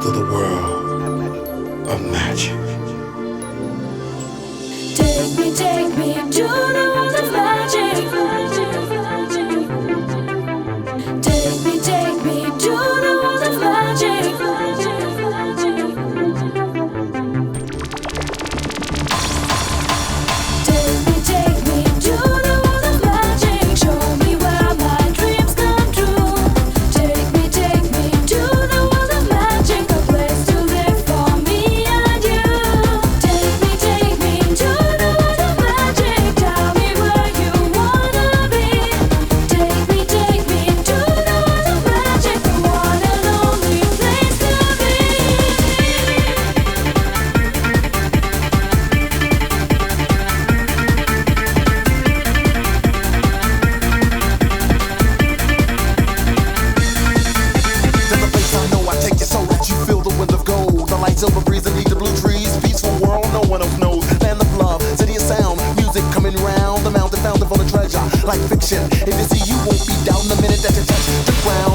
through the world of magic. Take me to the world of magic. Take me to the world of magic. Take me to the world of magic. Show me where my dreams come true. Take me to the world of magic. A place to live for me and you. Take me to the world of magic. Tell me where you wanna be. Take me to the world of magic. The one and only place to be. There's a place I know I take you so that you feel the wind of gold. The light silver breeze and the blue trees. Peaceful world no one else knows. Land of love, city of sound. Music coming round. The mountain fountain full of treasure. Like fiction. If you see you won't be down the minute that you touch the ground.